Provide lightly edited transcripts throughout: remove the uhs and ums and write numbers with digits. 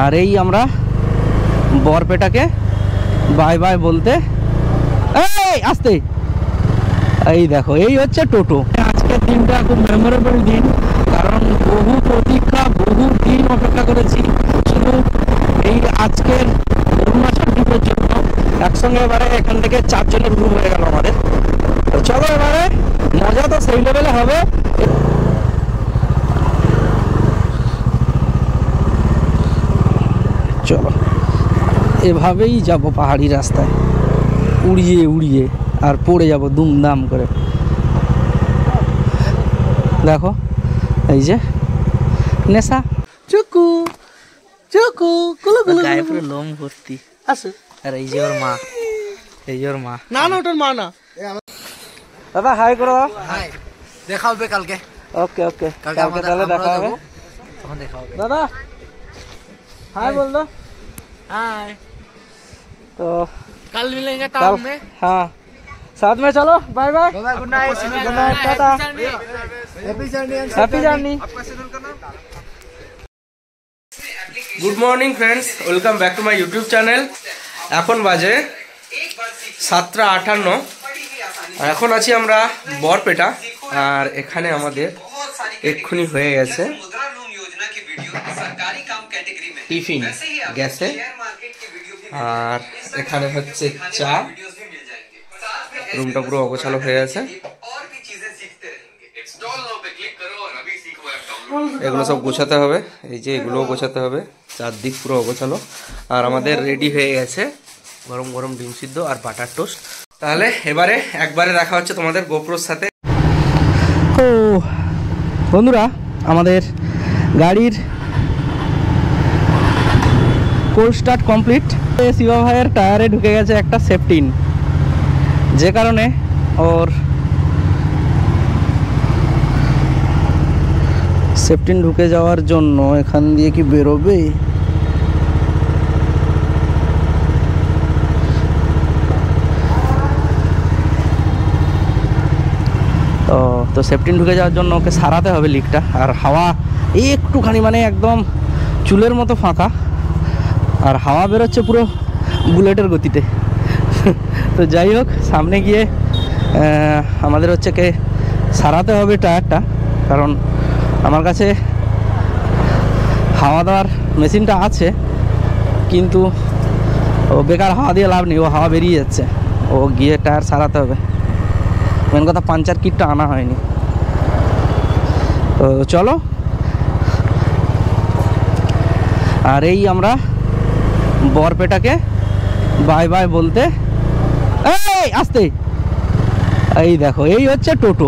আর এই আমরা বরপেটাকে bye bye বলতে এই আসতে এই দেখো এই হচ্ছে টোটো। আজকের দিনটা খুব মেমোরেবল দিন, কারণ বহু প্রতীক্ষা, বহু দিন অপেক্ষা করেছি শুধু এই আজকের অরুণাচল ট্রিপের জন্য। একসঙ্গে এবারে এখান থেকে 4 জনের গ্রুপ হয়ে গেল আমাদের। তো চলো এবারে মজা তো সেই লেভেলে হবে। চলো এভাবেই যাব পাহাড়ি রাস্তায়, উড়িয়ে উড়িয়ে, আর পড়ে যাব দুমদাম করে। দেখো এই যে নেশা চুকু চুকু কুলু কুলু, গায়ে পুরো লোম ভর্তি আছে। আর এই যে ওর মা, এই যে ওর মা। না না ওটার মা না। দাদা হাই করো। হাই, দেখা হবে কালকে। ওকে ওকে, কালকে তাহলে দেখা হবে, তখন দেখা হবে। দাদা हाय बोल दो। हाय, तो कल मिलेंगे टाउन में। हाँ साथ में चलो। Bye bye, good night, good night, tata, happy journey. Good morning friends, welcome back to my YouTube channel. এখন বাজে 7:58 আর এখন আছি আমরা বরপেটা। আর এখানে আমাদের এক্ষুনি হয়ে গেছে টিফিন গেছে, আর এখানে হচ্ছে চা। রুমটা পুরো অগোছালো হয়ে আছে, এগুলো সব গোছাতে হবে। এই যে এগুলোও গোছাতে হবে, চারদিক পুরো অগোছালো। আর আমাদের রেডি হয়ে গেছে গরম গরম ডিম সিদ্ধ আর বাটার টোস্ট। তাহলে এবারে একবারে দেখা হচ্ছে তোমাদের গোপ্রোর সাথে। ও বন্ধুরা, আমাদের গাড়ির কোল্ড স্টার্ট কমপ্লিট। শিবা ভাইয়ের টায়ারে ঢুকে গেছে একটা সেফটিন, যে কারণে ওর সেফটিন ঢুকে যাওয়ার জন্য এখান দিয়ে কি বেরোবে? তো সেফটিন ঢুকে যাওয়ার জন্য ওকে সারাতে হবে লিকটা। আর হাওয়া একটুখানি মানে একদম চুলের মতো ফাঁকা, আর হাওয়া বেরোচ্ছে পুরো বুলেটের গতিতে। তো যাই হোক, সামনে গিয়ে আমাদের হচ্ছে কে সারাতে হবে টায়ারটা, কারণ আমার কাছে হাওয়া দেওয়ার মেশিনটা আছে, কিন্তু ও বেকার হাওয়া দিয়ে লাভ নেই, ও হাওয়া বেরিয়ে যাচ্ছে। ও গিয়ে টায়ার সারাতে হবে। মেন কথা পাঞ্চার কিটটা আনা হয়নি। তো চলো, আর এই আমরা বরপেটাকে বাই বাই বলতে এই আসতে এই দেখো এই হচ্ছে টোটো।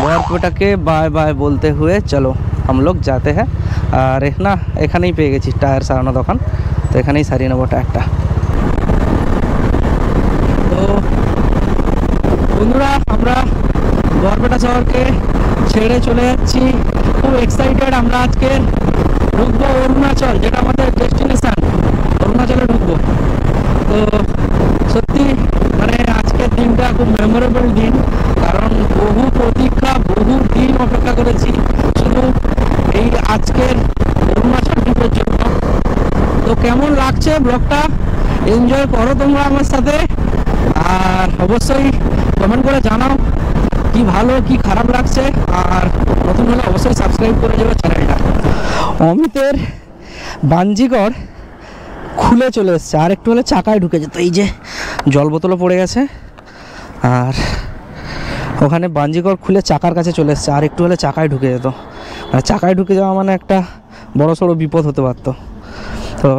বরপেটাকে বাই বাই বলতে हुए चलो हम लोग जाते हैं। আর না এখানেই পেয়ে গেছি টায়ার সারানো দোকান, তো এখানেই সারিয়ে নেবো টায়ারটা। তো বন্ধুরা, আমরা বরপেটা শহরকে ছেড়ে চলে যাচ্ছি, খুব এক্সাইটেড। আমরা আজকে ঢুকবো অরুণাচল, যেটা আমাদের ডেস্টিনেশন। অরুণাচলে ঢুকবো। তো সত্যি মানে আজকের দিনটা খুব মেমোরেবল দিন, কারণ বহু প্রতীক্ষা, বহু দিন অপেক্ষা করেছি শুধু এই আজকের অরুণাচল ট্রিপের জন্য। তো কেমন লাগছে ব্লগটা এনজয় করো তোমরা আমার সাথে, আর অবশ্যই কমেন্ট করে জানাও কি ভালো কি খারাপ লাগছে। আর নতুন হলে অবশ্যই সাবস্ক্রাইব করে দেবে চ্যানেলটা। অমিতের বাঞ্জিগড় খুলে চলে এসছে, আর একটু হলে চাকায় ঢুকে যেত। এই যে জল বোতলও পড়ে গেছে, আর ওখানে বাঞ্জিগড় খুলে চাকার কাছে চলে এসছে, আর একটু হলে চাকায় ঢুকে যেত। মানে চাকায় ঢুকে যাওয়া মানে একটা বড় সড়ো বিপদ হতে পারত। তো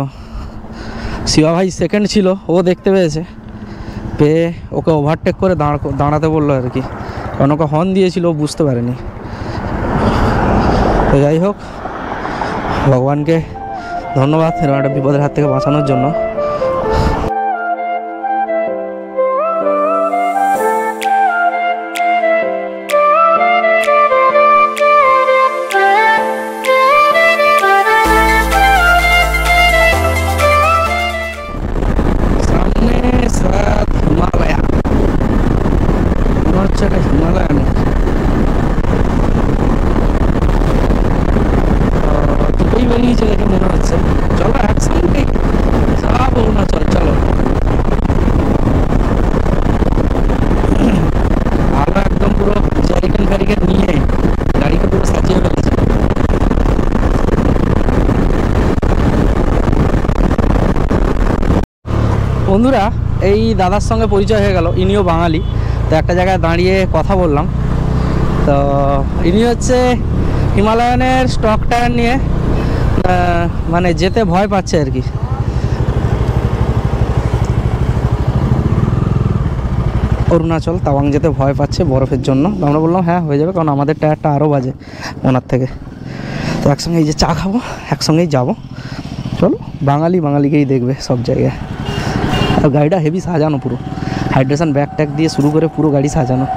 শিবা ভাই সেকেন্ড ছিল, ও দেখতে পেয়ে ওকে ওভারটেক করে দাঁড়াতে বললো আর কি, কারণ ওকে হর্ন দিয়েছিল, ও বুঝতে পারেনি। তো যাই হোক, ভগবানকে ধন্যবাদ এরকম একটা বিপদের হাত থেকে বাঁচানোর জন্য। বন্ধুরা এই দাদার সঙ্গে পরিচয় হয়ে গেল, ইনিও বাঙালি। তো একটা জায়গায় দাঁড়িয়ে কথা বললাম। তো ইনি হচ্ছে হিমালয়ানের স্টক টায়ার নিয়ে মানে যেতে ভয় পাচ্ছে আর কি। অরুণাচল তাওয়াং যেতে ভয় পাচ্ছে বরফের জন্য। আমরা বললাম হ্যাঁ হয়ে যাবে, কারণ আমাদের টায়ারটা আরও বাজে ওনার থেকে। তো একসঙ্গে এই যে চা খাবো, একসঙ্গেই যাব। চলো, বাঙালিকেই দেখবে সব জায়গায়। আর গাড়িটা হেভি সাজানো, পুরো হাইড্রেশন ব্যাগ ট্যাগ দিয়ে শুরু করে পুরো গাড়ি সাজানো।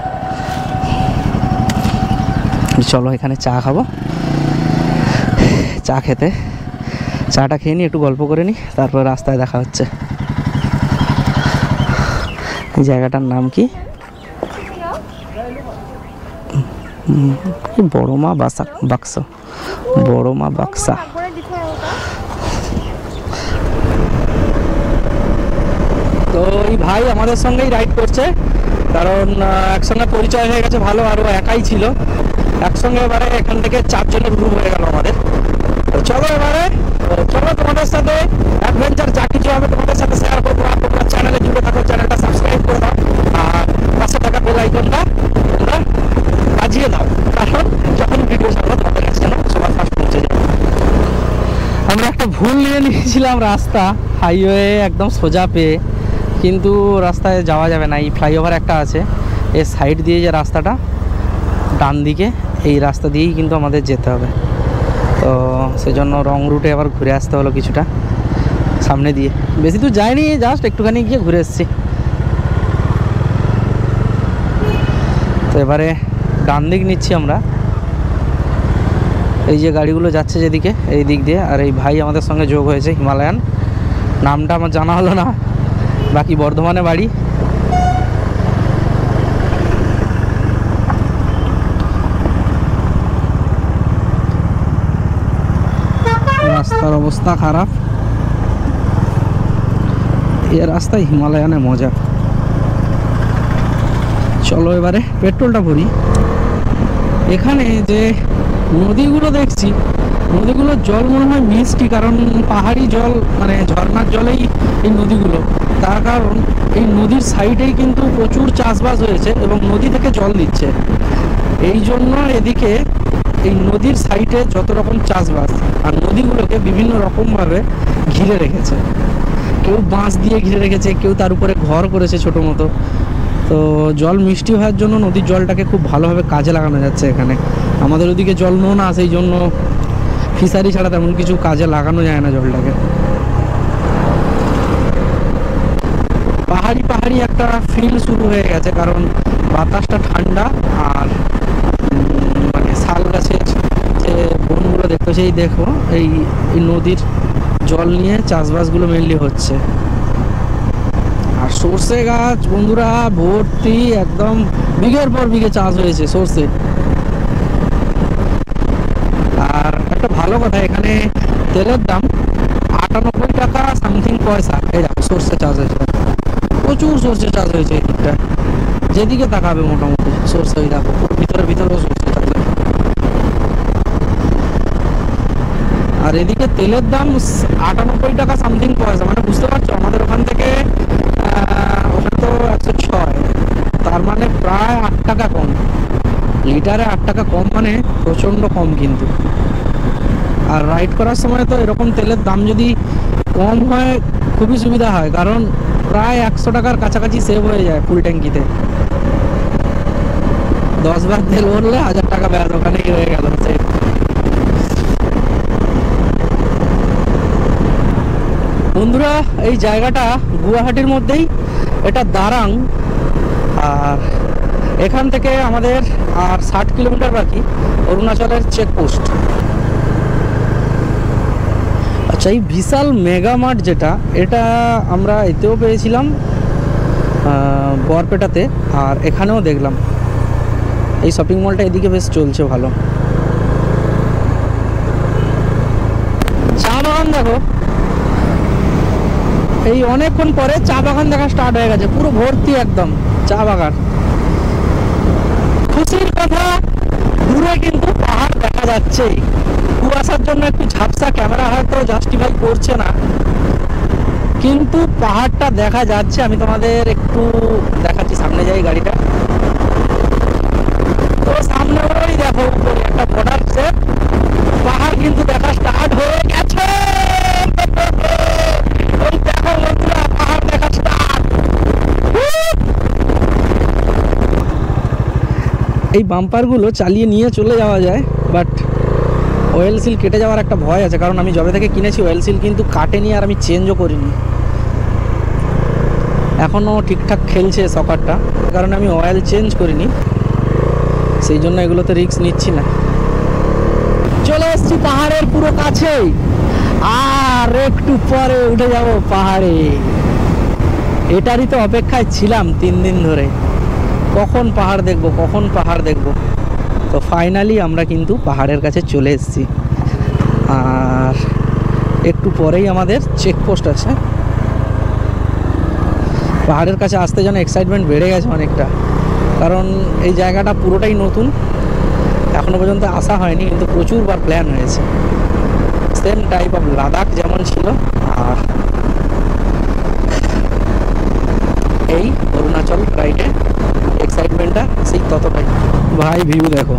চলো এখানে চা খাবো। চাটা খেয়ে নিই, একটু গল্প করে নিই, তারপর রাস্তায় দেখা হচ্ছে। এই জায়গাটার নাম কি? বড়মা বাক্সা। বড়মা বাক্সা। তো এই ভাই আমাদের সঙ্গেই রাইড করছে, কারণ একসঙ্গে পরিচয় হয়ে গেছে ভালো। আরও একাই ছিল একসঙ্গে, এবারে এখান থেকে 4 জনের গ্রুপ হয়ে গেল আমাদের। তো চলো তোমাদের সাথে অ্যাডভেঞ্চার যা কিছু হবে তোমাদের সাথে শেয়ার করবো। আর তোমরা চ্যানেলে জুড়ে থাকো, চ্যানেলটা সাবস্ক্রাইব করে দাও, আর পাশে থাকা বেল আইকনটা তোমরা বাজিয়ে দাও, কারণ যখন ভিডিও ছাড়বো তোমাদের কাছে যেন সবার ফার্স্ট পৌঁছে যায়। আমরা একটা ভুল নিয়ে নিয়েছিলাম রাস্তা, হাইওয়ে একদম সোজা পেয়ে, কিন্তু রাস্তায় যাওয়া যাবে না। এই ফ্লাইওভার একটা আছে, এর সাইড দিয়ে যে রাস্তাটা ডান দিকে, এই রাস্তা দিয়েই কিন্তু আমাদের যেতে হবে। তো সেজন্য রং রুটে আবার ঘুরে আসতে হলো কিছুটা সামনে দিয়ে। বেশি দূর যায়নি, জাস্ট একটুখানি গিয়ে ঘুরে এসেছি। তো এবারে ডান দিক নিচ্ছি আমরা। এই যে গাড়িগুলো যাচ্ছে যেদিকে, এই দিক দিয়ে। আর এই ভাই আমাদের সঙ্গে যোগ হয়েছে, হিমালয়ান, নামটা আমার জানা হলো না, বাকি বর্ধমানে বাড়ি। রাস্তার অবস্থা খারাপ, এই রাস্তায় হিমালয়ানে মজা। চলো এবারে পেট্রোলটা ভরি। এখানে যে নদীগুলো দেখছি, নদীগুলোর জল মনে হয় মিষ্টি, কারণ পাহাড়ি জল, মানে ঝর্ণার জলেই এই নদীগুলো। তার কারণ এই নদীর সাইডেই কিন্তু প্রচুর চাষবাস হয়েছে এবং নদী থেকে জল দিচ্ছে। এই জন্য এদিকে এই নদীর সাইডে যত রকম চাষবাস, আর নদীগুলোকে বিভিন্ন রকমভাবে ঘিরে রেখেছে। কেউ বাঁশ দিয়ে ঘিরে রেখেছে, কেউ তার উপরে ঘর করেছে ছোটো মতো। তো জল মিষ্টি হওয়ার জন্য নদীর জলটাকে খুব ভালোভাবে কাজে লাগানো যাচ্ছে এখানে। আমাদের ওদিকে জল নোনা, সেই জন্য ফিশারি ছাড়া তেমন কিছু কাজে লাগানো যায় না জলটাকে। পাহাড়ি একটা ফিল শুরু হয়ে গেছে, কারণ বাতাসটা ঠান্ডা। আর মানে শাল গাছের যে বনগুলো দেখতে, সেই দেখো এই নদীর জল নিয়ে চাষবাসগুলো মেনলি হচ্ছে। আর সর্ষে গাছ বন্ধুরা ভর্তি, একদম বিঘের পর বিঘে চাষ হয়েছে সর্ষে। আর একটা ভালো কথা, এখানে তেলের দাম 98 টাকা সামথিং পয়সা। এই দেখো সর্ষে চাষ হয়েছে, প্রচুর সর্ষে চাষ হয়েছে এই দিকটা। যেদিকে তাকাবে মোটামুটি সর্ষে, দেখো ভিতরেও সর্ষে চাষ হয়েছে। আর এদিকে তেলের দাম 98 টাকা সামথিং পয়সা, মানে বুঝতে পারছো আমাদের ওখান থেকে ওখানে তো 106, তার মানে প্রায় 8 টাকা কম। লিটারে 8 টাকা কম, মানে প্রচণ্ড কম কিন্তু। আর রাইড করার সময় তো এরকম তেলের দাম যদি কম হয় খুবই সুবিধা হয়, কারণ প্রায় 100 টাকার কাছাকাছি সেভ হয়ে যায় ফুল ট্যাঙ্কিতে। 10 বার তেল ভরলে 1000 টাকা ব্যাস ওখানেই হয়ে গেল সেভ। বন্ধুরা এই জায়গাটা গুয়াহাটির মধ্যেই, এটা দারাং। আর এখান থেকে আমাদের আর 60 কিলোমিটার বাকি অরুণাচলের চেকপোস্ট। আচ্ছা, এই বিশাল মেগা মার্ট যেটা, এটা আমরা এতেও পেয়েছিলাম বরপেটাতে, আর এখানেও দেখলাম। এই শপিং মলটা এদিকে বেশ চলছে ভালো। চা বাগান দেখো, এই অনেকক্ষণ পরে চা বাগান দেখা স্টার্ট হয়ে গেছে, পুরো ভর্তি একদম চা বাগান। খুশির কথা, দূরে কিন্তু পাহাড় দেখা যাচ্ছে। কুয়াশার জন্য একটু ঝাপসা, ক্যামেরা হয়তো জাস্টিফাই করছে না, কিন্তু পাহাড়টা দেখা যাচ্ছে। আমি তোমাদের একটু দেখাচ্ছি, সামনে যাই গাড়িটা। তো সামনে ওই দেখো উপরে একটা বর্ডার সেট, পাহাড় কিন্তু দেখা স্টার্ট হয়ে গেছে। ওই দেখো বন্ধুরা, পাহাড় দেখা স্টার্ট। এই বাম্পারগুলো চালিয়ে নিয়ে চলে যাওয়া যায়, বাট অয়েল সিল কেটে যাওয়ার একটা ভয় আছে, কারণ আমি যবে থেকে কিনেছি অয়েল সিল কিন্তু কাটেনি, আর আমি চেঞ্জও করিনি। এখনও ঠিকঠাক খেলছে সকারটা, কারণ আমি অয়েল চেঞ্জ করিনি, সেই জন্য এগুলোতে রিস্ক নিচ্ছি না। চলে এসছি পাহাড়ের পুরো কাছেই, আর একটু পরে উঠে যাব পাহাড়ে। এটারই তো অপেক্ষায় ছিলাম 3 দিন ধরে, কখন পাহাড় দেখবো, কখন পাহাড় দেখবো। তো ফাইনালি আমরা কিন্তু পাহাড়ের কাছে চলে এসেছি, আর একটু পরেই আমাদের চেকপোস্ট আছে। পাহাড়ের কাছে আসতে যেন এক্সাইটমেন্ট বেড়ে গেছে অনেকটা, কারণ এই জায়গাটা পুরোটাই নতুন, এখনো পর্যন্ত আসা হয়নি, কিন্তু প্রচুরবার প্ল্যান হয়েছে। সেম টাইপ অফ লাদাখ যেমন ছিল, আর এই অরুণাচল রাইডে এক্সাইটমেন্টটা সেই ততটাই। ভাই ভিউ দেখো,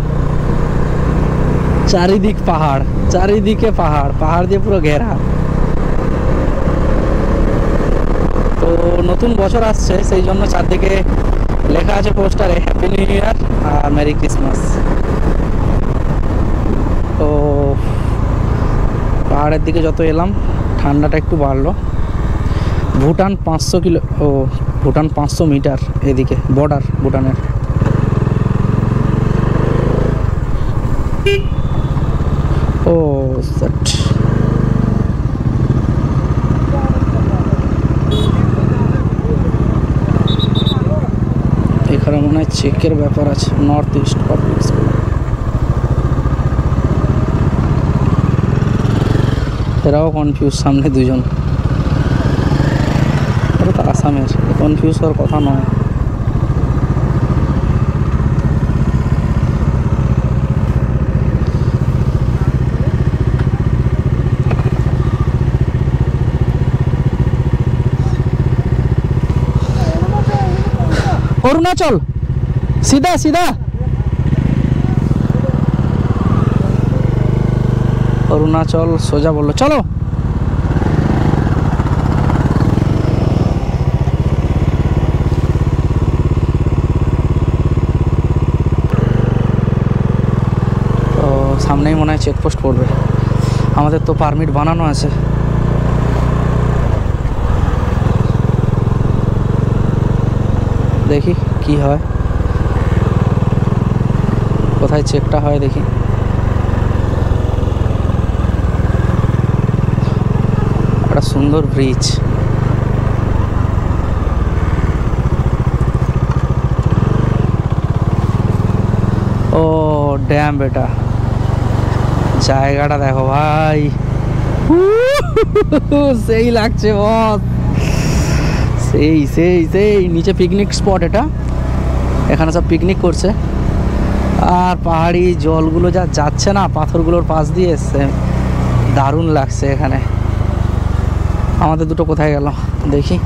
চারিদিক পাহাড়, চারিদিকে পাহাড়, পাহাড় দিয়ে পুরো ঘেরা। তো নতুন বছর আসছে, সেই জন্য চারদিকে লেখা আছে পোস্টারে হ্যাপি নিউ ইয়ার আর মেরি ক্রিসমাস। তো পাহাড়ের দিকে যত এলাম ঠান্ডাটা একটু বাড়লো। ভুটান 500 কিলো, ও ভুটান 500 মিটার এদিকে বর্ডার ভুটানের। ও সেট, এখানে মনে হয় চেকের ব্যাপার আছে। নর্থ ইস্ট পাবলিক স্কুল, এরাও কনফিউজ, সামনে দুজন। ওরা তো আসামের, কনফিউজ হওয়ার কথা নয়। অরুণাচল সিধা সিধা, অরুণাচল সোজা বললো। চলো তো সামনেই মনে হয় চেকপোস্ট পড়বে। আমাদের তো পারমিট বানানো আছে। দেখি কি হয়, কোথায় চেকটা হয় দেখি। একটা সুন্দর ব্রিজ, ও ড্যাম বেটা, জায়গাটা দেখো ভাই, সেই লাগছে বস, সেই সেই সেই নিচে পিকনিক স্পট, এটা এখানে সব পিকনিক করছে। আর পাহাড়ি জলগুলো যা যাচ্ছে না পাথরগুলোর পাশ দিয়ে, এসছে দারুণ লাগছে এখানে। আমাদের দুটো কোথায় গেল দেখি।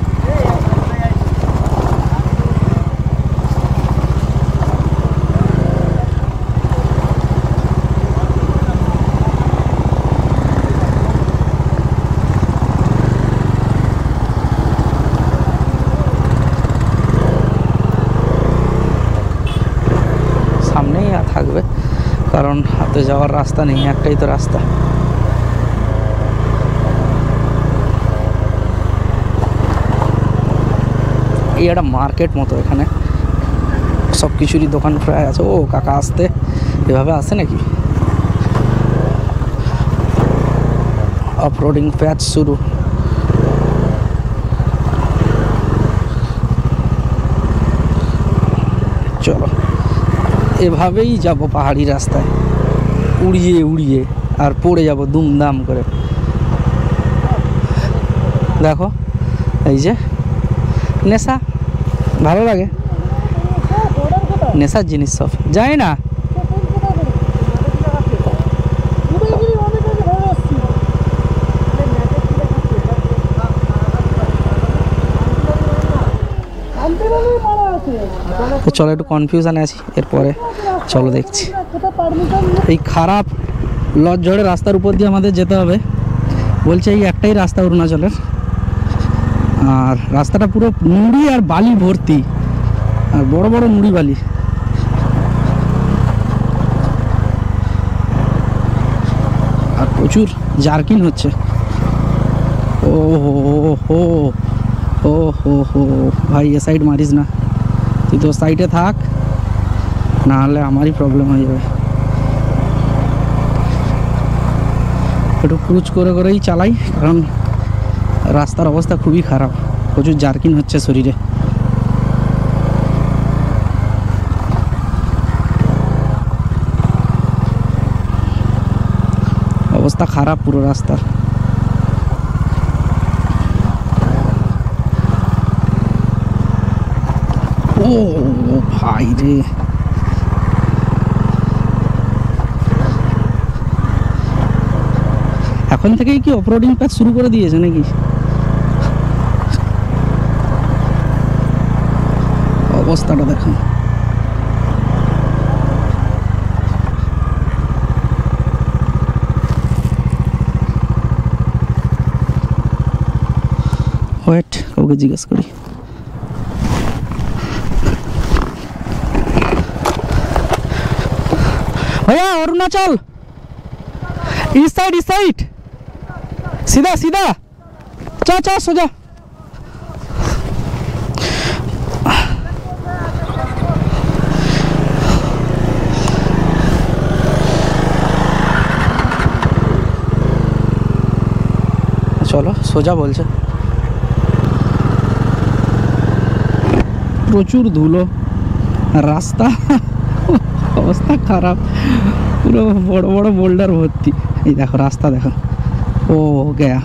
সামনেই থাকবে, কারণ হাতে যাওয়ার রাস্তা নেই, একটাই তো রাস্তা। এই একটা মার্কেট মতো, এখানে সব কিছুরই দোকান প্রায় আছে। ও কাকা আসতে এভাবে আসে নাকি? অফরোডিং প্যাচ শুরু। চলো এভাবেই যাব পাহাড়ি রাস্তায়, উড়িয়ে উড়িয়ে, আর পড়ে যাব দুমদাম করে। দেখো এই যে নেশা, ভালো লাগে নেশার জিনিস সব, যায় না। তো চলো একটু কনফিউশনে আছি, এরপরে চলো দেখছি। এই খারাপ লজ্জড়ে রাস্তার উপর দিয়ে আমাদের যেতে হবে। বলছে এই একটাই রাস্তা অরুণাচলের, আর রাস্তাটা পুরো নুড়ি আর বালি ভর্তি, আর বড় বড় নুড়ি বালি। আর প্রচুর জার্কিং হচ্ছে। ও হো হো ও হো হো ভাই, এ সাইড মারিস না, তুই তো সাইডে থাক, না হলে আমারই প্রবলেম হয়ে যাবে। একটু ক্রুজ করে করেই চালাই, কারণ রাস্তার অবস্থা খুবই খারাপ, প্রচুর জার্কিং হচ্ছে শরীরে। অবস্থা খারাপ পুরো রাস্তার। ও ভাই রে, এখন থেকেই কি অফরোডিং কাজ শুরু করে দিয়েছে নাকি? অবস্থাটা দেখুন। ওয়েট, কাউকে জিজ্ঞেস করি। भैया अरुणाचल इस साइड सीधा सीधा चा चा सोजा। चलो सोजा बोलছে। প্রচুর ধুলো রাস্তা, অবস্থা খারাপ, পুরো বড় বড় বোল্ডার ভর্তি। এই দেখো রাস্তা দেখো, ও গয়া।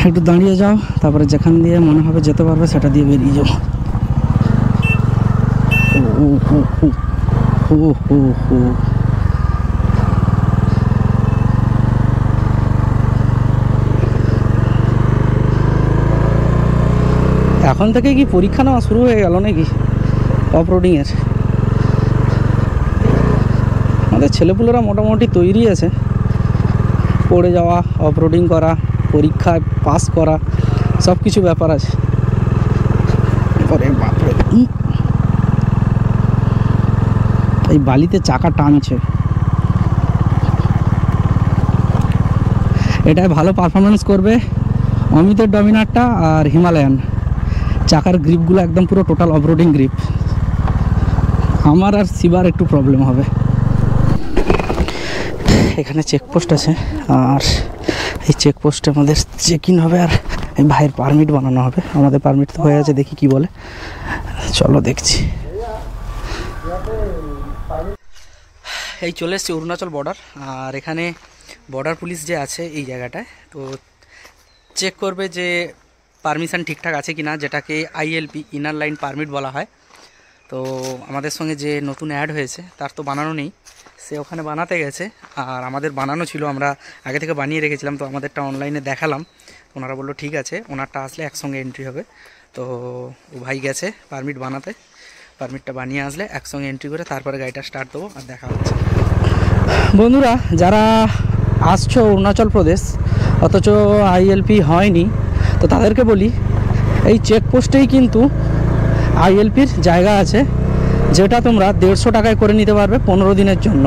একটু দাঁড়িয়ে যাও, তারপরে যেখান দিয়ে মনে হবে যেতে পারবে সেটা দিয়ে বেরিয়ে যাও। ও ও ও ও ও ও এখন থেকে কি পরীক্ষা নেওয়া শুরু হয়ে গেল নাকি অফরোডিংয়ের? আমাদের ছেলেপুলেরা মোটামুটি তৈরি আছে, পড়ে যাওয়া, অফরোডিং করা, পরীক্ষায় পাস করা, সব কিছু ব্যাপার আছে। এই বালিতে চাকা টানছে, এটাই ভালো পারফরমেন্স করবে অমিতের ডমিনারটা আর হিমালয়ান। চাকার গ্রিপগুলো একদম পুরো টোটাল অফরোডিং গ্রিপ। আমার আর শিবার একটু প্রবলেম হবে। এখানে চেকপোস্ট আছে, আর এই চেকপোস্টে আমাদের চেক ইন হবে, আর এই ভাইয়ের পারমিট বানানো হবে। আমাদের পারমিট তো হয়ে আছে, দেখি কি বলে, চলো দেখছি। এই চলে এসছি অরুণাচল বর্ডার, আর এখানে বর্ডার পুলিশ যে আছে এই জায়গাটায়, তো চেক করবে যে পারমিশন ঠিকঠাক আছে কিনা, যেটাকে আইএলপি ইনার লাইন পারমিট বলা হয়। তো আমাদের সঙ্গে যে নতুন অ্যাড হয়েছে তার তো বানানো নেই, সে ওখানে বানাতে গেছে, আর আমাদের বানানো ছিল, আমরা আগে থেকে বানিয়ে রেখেছিলাম। তো আমাদেরটা অনলাইনে দেখালাম, ওনারা বললো ঠিক আছে, ওনারটা আসলে একসঙ্গে এন্ট্রি হবে। তো ও ভাই গেছে পারমিট বানাতে, পারমিটটা বানিয়ে আসলে একসঙ্গে এন্ট্রি করে তারপরে গাড়িটা স্টার্ট দেবো, আর দেখা হচ্ছে। বন্ধুরা যারা আসছো অরুণাচল প্রদেশ অথচ আইএলপি হয়নি, তো তাদেরকে বলি এই চেকপোস্টেই কিন্তু আইএলপির জায়গা আছে, যেটা তোমরা 150 টাকায় করে নিতে পারবে 15 দিনের জন্য।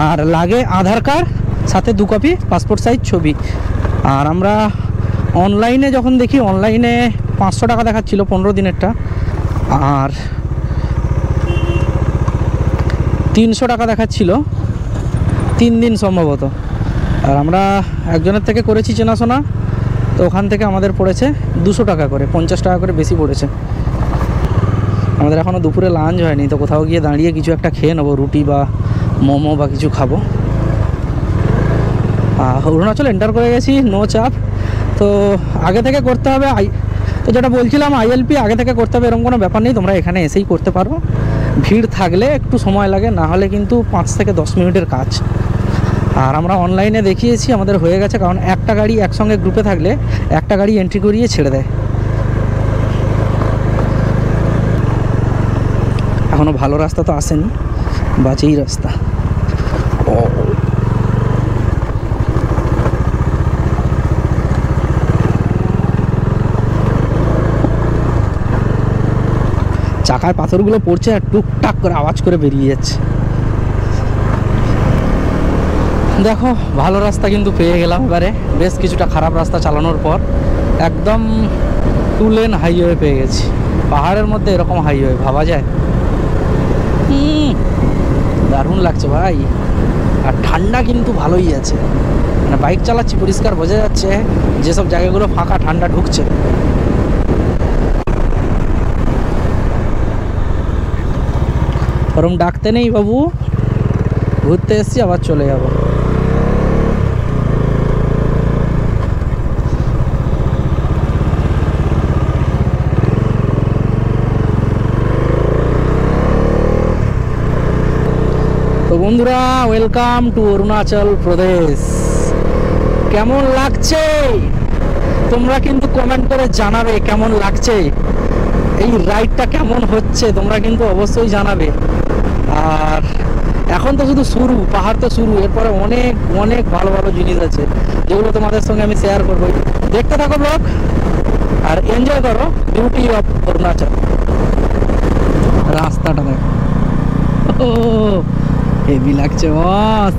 আর লাগে আধার কার্ড, সাথে 2 কপি পাসপোর্ট সাইজ ছবি। আর আমরা অনলাইনে যখন দেখি, অনলাইনে 500 টাকা দেখাচ্ছিল 15 দিনেরটা, আর 300 টাকা দেখাচ্ছিল 3 দিন সম্ভবত। আর আমরা একজনের থেকে করেছি চেনাশোনা, তো ওখান থেকে আমাদের পড়েছে 200 টাকা করে, 50 টাকা করে বেশি পড়েছে। আমাদের এখনও দুপুরে লাঞ্চ হয়নি, তো কোথাও গিয়ে দাঁড়িয়ে কিছু একটা খেয়ে নেবো, রুটি বা মোমো বা কিছু খাবো। অরুণাচল এন্টার করে গেছি, নো চাপ। তো আগে থেকে করতে হবে, তো যেটা বলছিলাম আইএলপি আগে থেকে করতে হবে এরকম কোনো ব্যাপার নেই, তোমরা এখানে এসেই করতে পারো। ভিড় থাকলে একটু সময় লাগে, না হলে কিন্তু 5 থেকে 10 মিনিটের কাজ। আর আমরা অনলাইনে দেখিয়েছি আমাদের হয়ে গেছে, কারণ একটা গাড়ি একসঙ্গে গ্রুপে থাকলে একটা গাড়ি এন্ট্রি করিয়ে ছেড়ে দেয়। এখনও ভালো রাস্তা তো আসেনি, বাজেই রাস্তা। চাকায় পাথরগুলো পড়ছে আর টুকটাক করে আওয়াজ করে বেরিয়ে যাচ্ছে। দেখো ভালো রাস্তা কিন্তু পেয়ে গেলাম এবারে, বেশ কিছুটা খারাপ রাস্তা চালানোর পর একদম 2 লেন হাইওয়ে পেয়ে গেছি। পাহাড়ের মধ্যে এরকম হাইওয়ে ভাবা যায়? দারুণ লাগছে ভাই। আর ঠান্ডা কিন্তু ভালোই আছে, মানে বাইক চালাচ্ছি পরিষ্কার বোঝা যাচ্ছে যেসব জায়গাগুলো ফাঁকা ঠান্ডা ঢুকছে। ওরম ডাকতে নেই বাবু, ঘুরতে এসছি আবার চলে যাব। তো বন্ধুরা, ওয়েলকাম টু অরুণাচল প্রদেশ। কেমন লাগছে তোমরা কিন্তু কমেন্ট করে জানাবে কেমন লাগছে, এই রাইডটা কেমন হচ্ছে তোমরা কিন্তু অবশ্যই জানাবে। আর এখন তো শুধু শুরু, পাহাড় তো শুরু, এরপরে অনেক অনেক ভালো ভালো জিনিস আছে যেগুলো তোমাদের সঙ্গে আমি শেয়ার করবো। দেখতে থাকো ব্লগ আর এনজয় করো বিউটি অফ অরুণাচল। রাস্তাটা দেখো, ও হেভি লাগছে বস।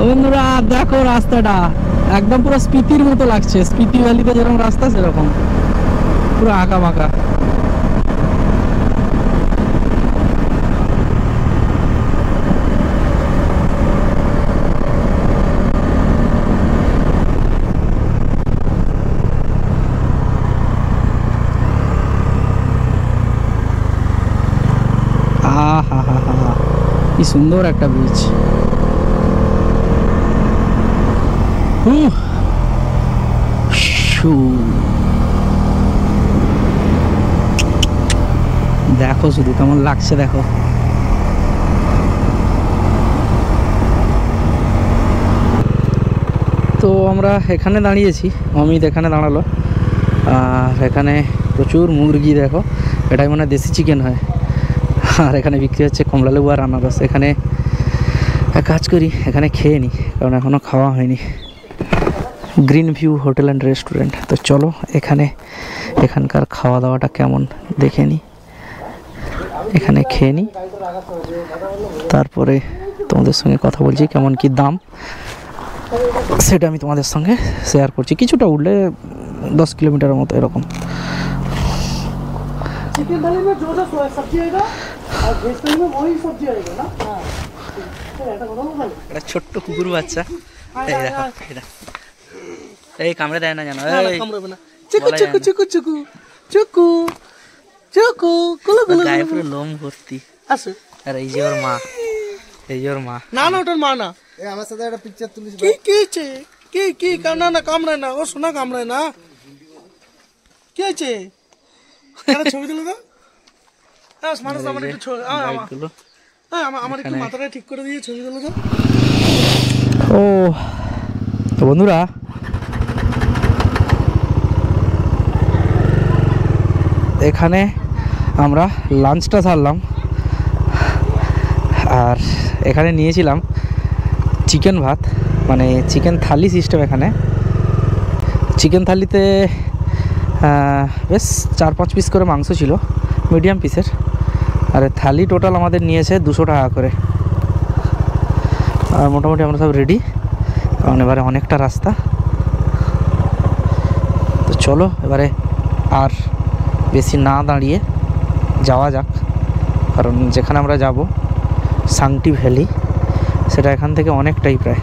বন্ধুরা দেখো রাস্তাটা একদম পুরো স্পিতির মতো লাগছে, স্পিতি ভ্যালিতে যেরকম রাস্তা সেরকম পুরো আঁকা বাঁকা। কি সুন্দর একটা বিচ। দেখো শুধু কেমন লাগছে দেখো। তো আমরা এখানে দাঁড়িয়েছি, অমিত এখানে দাঁড়ালো, আর এখানে প্রচুর মুরগি দেখো, এটাই মানে দেশি চিকেন হয়। আর এখানে বিক্রি হচ্ছে কমলালেবু আর আনারস। এখানে এক কাজ করি, এখানে খেয়ে নিই, কারণ এখনও খাওয়া হয়নি। Green view hotel and restaurant. তো চলো এখানকার খাওয়া দাওয়াটা কেমন দেখে নিই, এখানে খেয়ে নিই, তারপরে তোমাদের সঙ্গে কথা বলছি কেমন কি দাম সেটা আমি তোমাদের সঙ্গে শেয়ার করছি। কিছুটা উঠলে 10 কিলোমিটারের মতো এরকম। चिकन थाली में जो जो सब्जी आएगा और वेज थाली में वही सब्जी आएगा ना। हाँ এটা ছোট্ট কুকুর বাচ্চা, এই দেখো এটা, এই কামড়ে দেয় না জানো, এই কামড়াবে না। চুকু চুকু চুকু চুকু চুকু চুকু কুলু কুলু, গায়ে পুরো লোম ভর্তি আছে। আর এই যে ওর মা, এই যে ওর মা। না না ওটার মা না, এই আমার সাথে একটা পিকচার তুলিস। কি কি আছে, কি কি কামড়া না কামড়ায় না, ও সোনা কামড়ায় না। কি আছে আরে ছবি তুলো তো। হ্যাঁ মানুষ আমার একটু ছবি, আমার একটু মাথাটা ঠিক করে দিয়ে ছবি তুলো তো। ও তো বন্ধুরা, এখানে আমরা লাঞ্চটা সারলাম, আর এখানে নিয়েছিলাম চিকেন ভাত, মানে চিকেন থালি সিস্টেম। এখানে চিকেন থালিতে বেশ 4-5 পিস করে মাংস ছিল, মিডিয়াম পিসের। আর থালি টোটাল আমাদের নিয়েছে 200 টাকা করে। আর মোটামুটি আমরা সব রেডি, কারণ এবারে অনেকটা রাস্তা। তো চলো এবারে আর বেশি না দাঁড়িয়ে যাওয়া যাক, কারণ যেখানে আমরা যাব সাংটি ভ্যালি, সেটা এখান থেকে অনেকটাই প্রায়।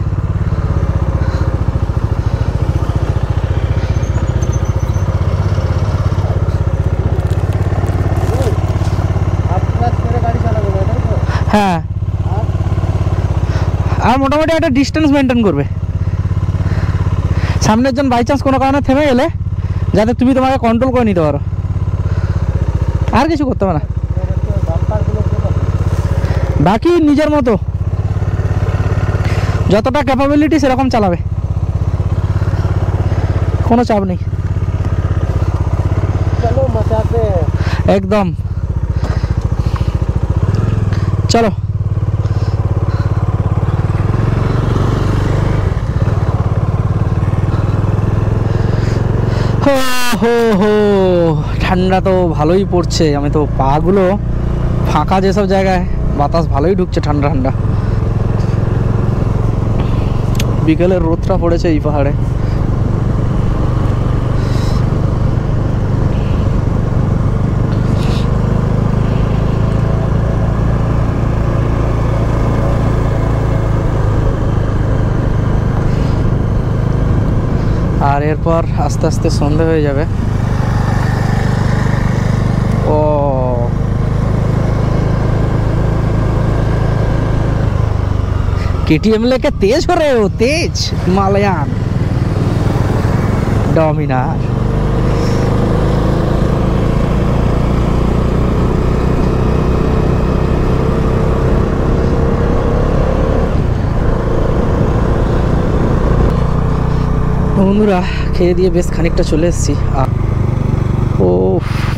হ্যাঁ, আর মোটামুটি একটা ডিস্টেন্স মেনটেন করবে। সামনের জন বাই চান্স কোনো কারণে থেমে গেলে যাতে তুমি তোমাকে কন্ট্রোল করে নিতে পারো, আর কিছু করতে হবে না। বাকি নিজের মতো যতটা ক্যাপাবিলিটি সেরকম চালাবে, কোনো চাপ নেই। চলো মচাতে একদম চলো। হো হো হো, ঠান্ডা তো ভালোই পড়ছে। আমি তো পাগুলো ফাঁকা যেসব জায়গায় বাতাস ভালোই ঢুকছে, ঠান্ডা ঠান্ডা। বিকেলের রোদটা পড়েছে এই পাহাড়ে। আর এরপর আস্তে আস্তে সন্ধে হয়ে যাবে। ও केटीएम लेके तेज हो रहे हो, तेज हिमालयन डोमिनार। বন্ধুরা খেয়ে দিয়ে বেশ খানিকটা চলে এসেছি। ও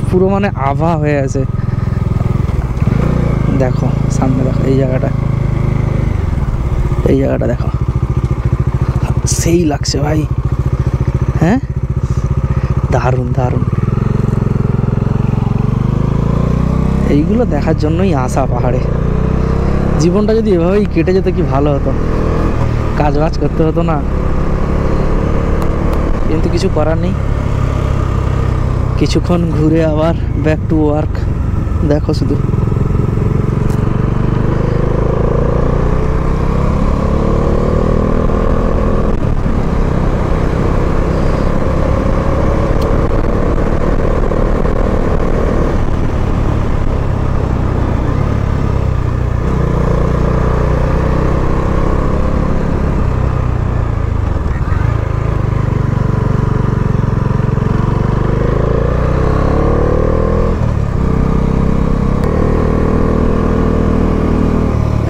পুরো মানে আভা হয়ে আছে, দেখো সামনে, দেখো এই জায়গাটা, এই জায়গাটা দেখো, সেই লাগছে ভাই। হ্যাঁ দারুণ দারুণ। এইগুলো দেখার জন্যই আসা পাহাড়ে। জীবনটা যদি এভাবেই কেটে যেত কি ভালো হতো, কাজ বাজ করতে হতো না, কিন্তু কিছু করার নেই। কিছুক্ষণ ঘুরে আবার ব্যাক টু ওয়ার্ক। দেখো শুধু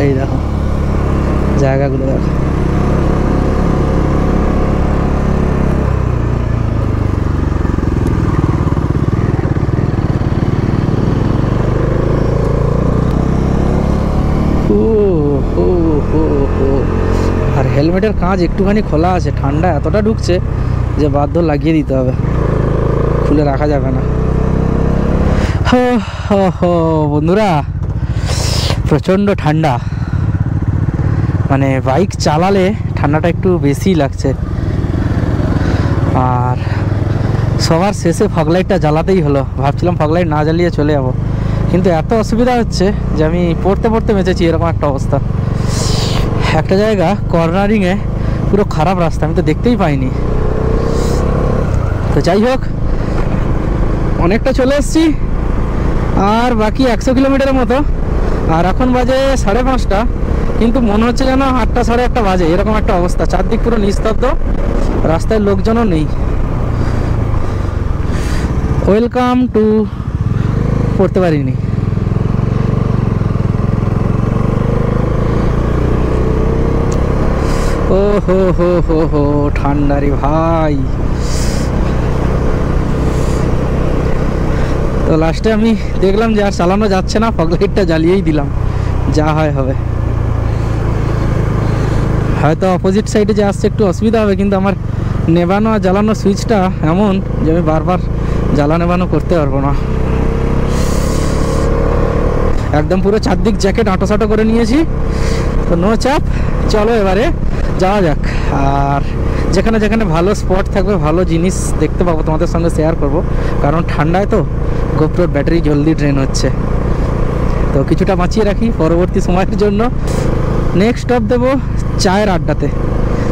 এই দেখো জায়গাগুলো দেখো। আর হেলমেটের কাঁচ একটুখানি খোলা আছে, ঠান্ডা এতটা ঢুকছে যে বাধ্য লাগিয়ে দিতে হবে, খুলে রাখা যাবে না। বন্ধুরা প্রচণ্ড ঠান্ডা, মানে বাইক চালালে ঠান্ডাটা একটু বেশি লাগছে। আর সবার শেষে ফগলাইটটা জ্বালাতেই হলো। ভাবছিলাম ফগলাইট না জ্বালিয়ে চলে যাবো, কিন্তু এত অসুবিধা হচ্ছে যে আমি পড়তে পড়তে বেঁচেছি, এরকম একটা অবস্থা। একটা জায়গা কর্নারিংয়ে পুরো খারাপ রাস্তা, আমি তো দেখতেই পাইনি। তো যাই হোক, অনেকটা চলে এসেছি, আর বাকি 100 কিলোমিটারের মতো। আর এখন বাজে 5:30, কিন্তু মনে হচ্ছে যেন 8টা 8:30 বাজে, এরকম একটা অবস্থা। চারদিক পুরো নিস্তব্ধ, রাস্তায় লোকজনও নেই। ওয়েলকাম টু, পড়তে পারিনি। ও হো হো হো হো, ঠান্ডা রে ভাই। তো লাস্টে আমি দেখলাম যে আর চালানো যাচ্ছে না, ফগলাইটটা জ্বালিয়েই দিলাম, যা হয় হবে। হয়তো অপোজিট সাইডে যে আসছে একটু অসুবিধা হবে, কিন্তু আমার নেবানো আর জ্বালানো সুইচটা এমন যে আমি বারবার জ্বালা নেবানো করতে পারবো না। একদম পুরো চারদিক জ্যাকেট আঁটো করে নিয়েছি, তো নো চাপ। চলো এবারে যাওয়া যাক। আর যেখানে যেখানে ভালো স্পট থাকবে, ভালো জিনিস দেখতে পাবো, তোমাদের সঙ্গে শেয়ার করব। কারণ ঠান্ডায় তো গোপ্রোর ব্যাটারি জলদি ড্রেন হচ্ছে, তো কিছুটা বাঁচিয়ে রাখি পরবর্তী সময়ের জন্য। নেক্সট স্টপ দেবো চায়ের আড্ডাতে।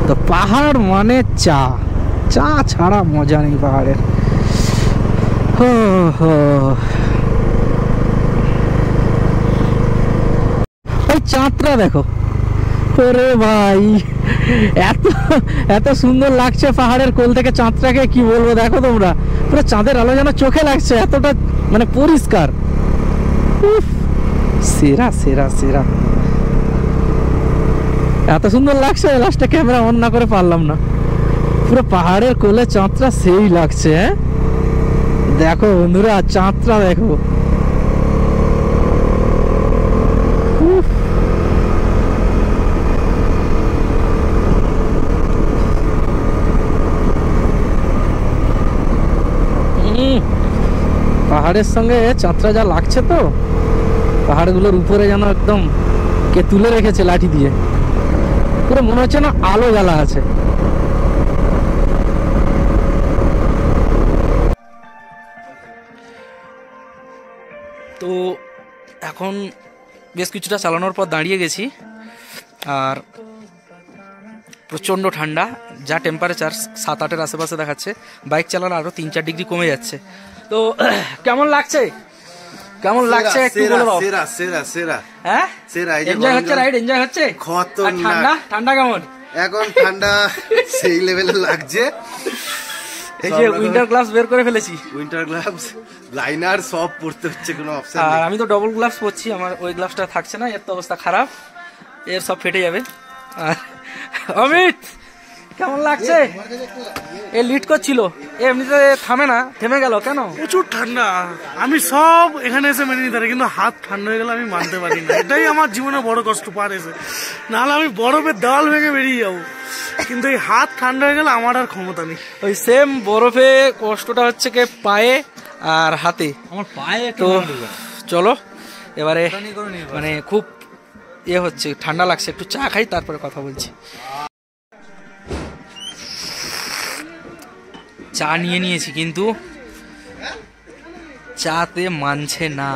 তো পাহাড় মানে চা, চা ছাড়া মজা নেই পাহাড়ের। হো হো, ওই চাঁদটা দেখো, ওরে ভাই এত এত সুন্দর লাগছে পাহাড়ের কোল থেকে চাঁদটাকে, কি বলবো। দেখো তোমরা, পুরো চাঁদের আলো যেন চোখে লাগছে, এতটা মানে পরিষ্কার। সেরা সেরা সেরা। এত সুন্দর লাগছে, লাস্টে ক্যামেরা অন না করে পারলাম না। পুরো পাহাড়ের কোলে চাঁদটা সেই লাগছে। হ্যাঁ দেখো বন্ধুরা, চাঁদটা দেখো। পাহাড়ের সঙ্গে চাঁদটা যা লাগছে, তো পাহাড়গুলোর উপরে যেন একদম কে তুলে রেখেছে লাঠি দিয়ে, পুরো মনে হচ্ছে না আলো জ্বালা আছে। তো এখন বেশ কিছুটা চালানোর পর দাঁড়িয়ে গেছি, আর প্রচণ্ড ঠান্ডা। যা টেম্পারেচার 7-8-এর আশেপাশে দেখাচ্ছে, বাইক চালানো আরও 3-4 ডিগ্রি কমে যাচ্ছে। তো কেমন লাগছে, কেমন লাগছে একটু বলে দাও। সেরা সেরা সেরা, হ্যাঁ সেরা। এনজয় হচ্ছে, রাইড এনজয় হচ্ছে। ঠান্ডা ঠান্ডা কেমন এখন? ঠান্ডা সেই লেভেলে লাগছে। এই যে উইন্টার গ্লাভস বের করে ফেলেছি, উইন্টার গ্লাভস, লাইনার সব পড়তে হচ্ছে, কোনো অপশন আর নেই। আমি তো ডবল গ্লাভস পরছি, আমার ওই গ্লাভসটা থাকছে না, এর তো অবস্থা খারাপ, এর সব ফেটে যাবে। আর অমিত কেমন লাগছে? এ লিড করছিল, এমনিতে থামে না, থেমে গেল কেন? প্রচুর ঠান্ডা, আমি সব এখানে এসে মেনে নিতে পারি, কিন্তু হাত ঠান্ডা হয়ে গেলে আমি মানতে পারি না। এটাই আমার জীবনে বড় কষ্ট পার এসে, নাহলে আমি বরফের দেওয়াল ভেঙে বেরিয়ে যাবো, কিন্তু এই হাত ঠান্ডা হয়ে গেলে আমার আর ক্ষমতা নেই। ওই সেম বরফে কষ্টটা হচ্ছে কে পায়ে আর হাতে, আমার পায়ে। তো চলো এবারে, মানে খুব ইয়ে হচ্ছে, ঠান্ডা লাগছে, একটু চা খাই তারপরে কথা বলছি। চা নিয়ে নিয়েছি, কিন্তু চাতে মানছে না,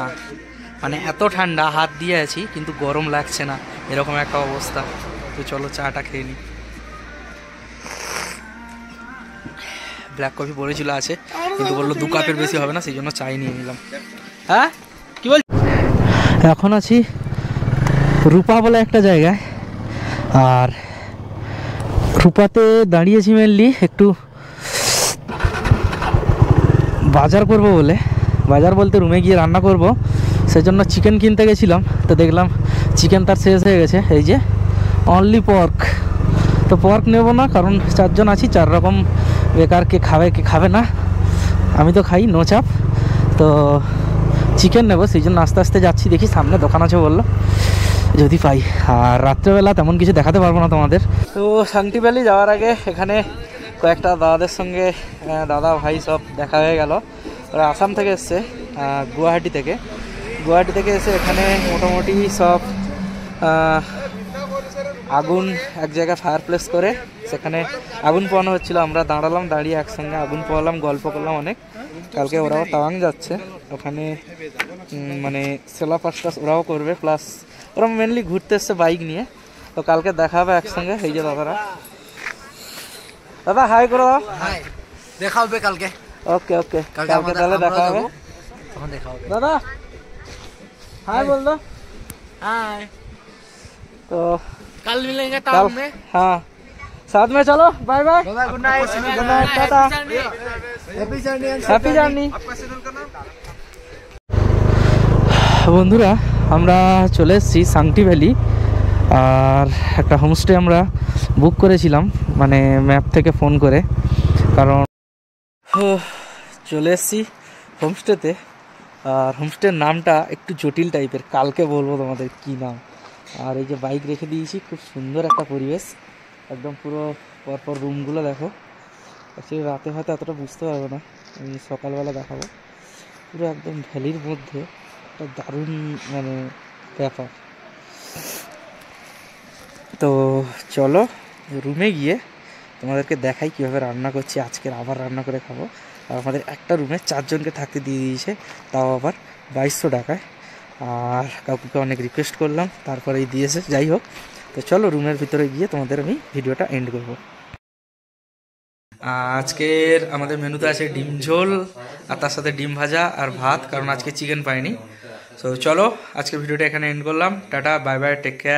মানে এত ঠান্ডা, হাত দিয়ে আছি কিন্তু গরম লাগছে না, এরকম একটা অবস্থা। তো চলো চাটা খেয়ে নিই। ব্ল্যাক কফি বলেছিল আছে, কিন্তু বললো 2 কাপের বেশি হবে না, সেই জন্য চাই নিয়ে নিলাম। হ্যাঁ কি বল? এখন আছি রূপা বলে একটা জায়গায়, আর রূপাতে দাঁড়িয়েছি মেনলি একটু বাজার করব বলে। বাজার বলতে রুমে গিয়ে রান্না করব, সেজন্য চিকেন কিনতে গেছিলাম। তো দেখলাম চিকেন তার শেষ হয়ে গেছে, এই যে অনলি পর্ক। তো পর্ক নেব না, কারণ 4 জন আছি, 4 রকম বেকার, কে খাবে কে খাবে না। আমি তো খাই, নো চাপ। তো চিকেন নেব, সেই জন্য আস্তে আস্তে যাচ্ছি, দেখি সামনে দোকান আছে বললো, যদি পাই। আর রাত্রেবেলা তেমন কিছু দেখাতে পারবো না তোমাদের। তো শান্তি ভ্যালি যাওয়ার আগে এখানে কয়েকটা দাদাদের সঙ্গে, দাদা ভাই সব দেখা হয়ে গেল। ওরা আসাম থেকে এসছে, গুয়াহাটি থেকে এসে এখানে মোটামুটি সব আগুন এক জায়গায় ফায়ার প্লেস করে, সেখানে আগুন পোয়ানো হচ্ছিলো। আমরা দাঁড়ালাম, দাঁড়িয়ে একসঙ্গে আগুন পোয়ালাম, গল্প করলাম অনেক। কালকে ওরাও তাওয়াং যাচ্ছে, ওখানে মানে সেলা পাসটাস ওরাও করবে, প্লাস ওরা মেনলি ঘুরতে এসছে বাইক নিয়ে। তো কালকে দেখা হবে একসঙ্গে। এই যে দাদারা, দাদা হাই করো। হাই, দেখা হবে কালকে। ওকে ওকে, কালকে তাহলে দেখা হবে, তখন দেখা হবে। দাদা हाय बोल दो। हाय, तो कल मिलेंगे टाउन में। हाँ, साथ में चलो। Bye bye, good night, good night, tata, happy journey. বন্ধুরা আমরা চলে এসেছি সাংটি ভ্যালি, আর একটা হোমস্টে আমরা বুক করেছিলাম, মানে ম্যাপ থেকে ফোন করে, কারণ চলে এসেছি হোমস্টেতে। আর হোমস্টের নামটা একটু জটিল টাইপের, কালকে বলবো তোমাদের কি নাম। আর এই যে বাইক রেখে দিয়েছি, খুব সুন্দর একটা পরিবেশ, একদম পুরো পরপর রুমগুলো দেখো। অ্যাকচুয়ালি রাতে হয়তো এতটা বুঝতে পারবো না, আমি সকালবেলা দেখাবো। পুরো একদম ভ্যালির মধ্যে একটা দারুণ মানে ব্যাপার। তো চলো রুমে গিয়ে তোমাদেরকে দেখাই কীভাবে রান্না করছি। আজকের আবার রান্না করে খাবো। আর আমাদের একটা রুমে 4 জনকে থাকতে দিয়ে দিয়েছে, তাও আবার 2200 টাকায়। আর কাকুকে অনেক রিকোয়েস্ট করলাম, তারপরেই দিয়েছে। যাই হোক, তো চলো রুমের ভিতরে গিয়ে তোমাদের আমি ভিডিওটা এন্ড করবো। আজকের আমাদের মেনুতে আছে ডিম ঝোল, আর তার সাথে ডিম ভাজা আর ভাত, কারণ আজকে চিকেন পাইনি। তো চলো আজকের ভিডিওটা এখানে এন্ড করলাম। Tata, bye bye, take care.